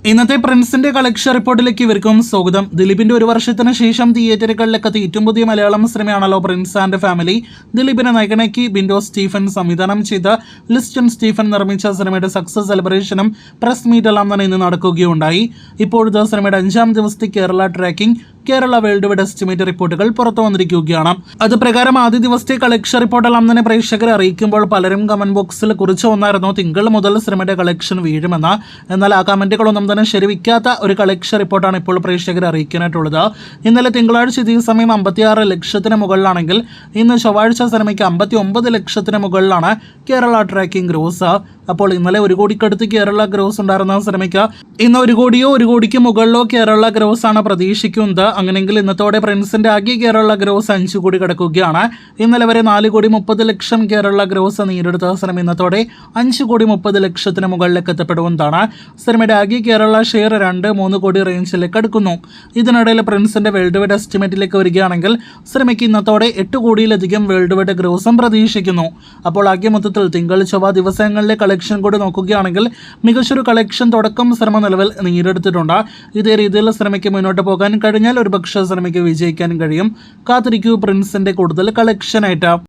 ഇന്നത്തെ പ്രിൻസിന്റെ കളക്ഷൻ റിപ്പോർട്ടിലേക്ക് ഇവർക്കും സ്വാഗതം. ദിലീപിന്റെ ഒരു വർഷത്തിന് ശേഷം തിയേറ്ററുകളിലൊക്കെ ഏറ്റവും പുതിയ മലയാളം സിനിമയാണല്ലോ പ്രിൻസ് ആൻഡ് ഫാമിലി. ദിലീപിനെ നായകനാക്കി ബിൻഡോ സ്റ്റീഫൻ സംവിധാനം ചെയ്ത ലിസ്റ്റൺ സ്റ്റീഫൻ നിർമ്മിച്ച സിനിമയുടെ സക്സസ് സെലിബ്രേഷനും പ്രസ് മീറ്റെല്ലാം തന്നെ ഇന്ന് നടക്കുകയുണ്ടായി. ഇപ്പോഴത്തെ സിനിമയുടെ 5ാം ദിവസത്തെ Kerala tracking, Kerala world wide estimate റിപ്പോർട്ടുകൾ പുറത്തു വന്നിരിക്കുകയാണ്. അത് പ്രകാരം ആദ്യ ദിവസത്തെ കളക്ഷൻ റിപ്പോർട്ടെല്ലാം തന്നെ പ്രേക്ഷകരെ അറിയിക്കുമ്പോൾ പലരും കമന്റ് ബോക്സിൽ കുറിച്ച് വന്നായിരുന്നു തിങ്കൾ മുതൽ സിനിമയുടെ കളക്ഷൻ വീഴുമെന്ന്. എന്നാൽ ആ കമന്റുകളൊന്നും തന്നെ ശരിവയ്ക്കാത്ത ഒരു കളക്ഷൻ റിപ്പോർട്ടാണ് ഇപ്പോൾ പ്രേക്ഷകരെ അറിയിക്കാനായിട്ടുള്ളത്. ഇന്നലെ തിങ്കളാഴ്ച ഇതേ സമയം 56 ലക്ഷത്തിന് മുകളിലാണെങ്കിൽ ഇന്ന് ചൊവ്വാഴ്ച സിനിമയ്ക്ക് 59 ലക്ഷത്തിന് മുകളിലാണ് കേരള ട്രാക്കിംഗ് ഗ്രോസ്. അപ്പോൾ ഇന്നലെ 1 കോടിക്കടുത്ത് കേരള ഗ്രോസ് ഉണ്ടായിരുന്ന സിനിമയ്ക്ക് ഇന്ന് 1 കോടിയോ 1 കോടിക്ക് മുകളിലോ കേരള ഗ്രോസ് ആണ് പ്രതീക്ഷിക്കുന്നത്. അങ്ങനെയെങ്കിൽ ഇന്നത്തോടെ പ്രിൻസിന്റെ ആകെ കേരള ഗ്രോസ് 5 കോടി കടക്കുകയാണ്. ഇന്നലെ വരെ 4 കോടി 30 ലക്ഷം കേരള ഗ്രോസ് നേടിയെടുത്ത സിനിമ ഇന്നത്തോടെ 5 കോടി 30 ലക്ഷത്തിന് മുകളിലേക്ക് എത്തപ്പെടുന്നതാണ്. സിനിമയുടെ ആകെ കേരള ഷെയർ 2-3 കോടി റേഞ്ചിലേക്ക് അടുക്കുന്നു. ഇതിനിടയിൽ പ്രിൻസിന്റെ വേൾഡ് വൈഡ് എസ്റ്റിമേറ്റിലേക്ക് വരികയാണെങ്കിൽ സിനിമയ്ക്ക് ഇന്നത്തോടെ 8 കോടിയിലധികം വേൾഡ് വൈഡ് ഗ്രോസും പ്രതീക്ഷിക്കുന്നു. അപ്പോൾ ആകെ മൊത്തത്തിൽ തിങ്കൾ ചൊവ്വ ദിവസങ്ങളിലെ കളക്ഷൻ കൂടി നോക്കുകയാണെങ്കിൽ മികച്ചൊരു കളക്ഷൻ തുടക്കം സിനിമ നിലവിൽ നേടിയെടുത്തിട്ടുണ്ട്. ഇതേ രീതിയിൽ സിനിമയ്ക്ക് മുന്നോട്ട് പോകാൻ കഴിഞ്ഞാൽ ഒരുപക്ഷെ സിനിമയ്ക്ക് വിജയിക്കാൻ കഴിയും. കാത്തിരിക്കൂ പ്രിൻസിന്റെ കൂടുതൽ കളക്ഷനായിട്ട്.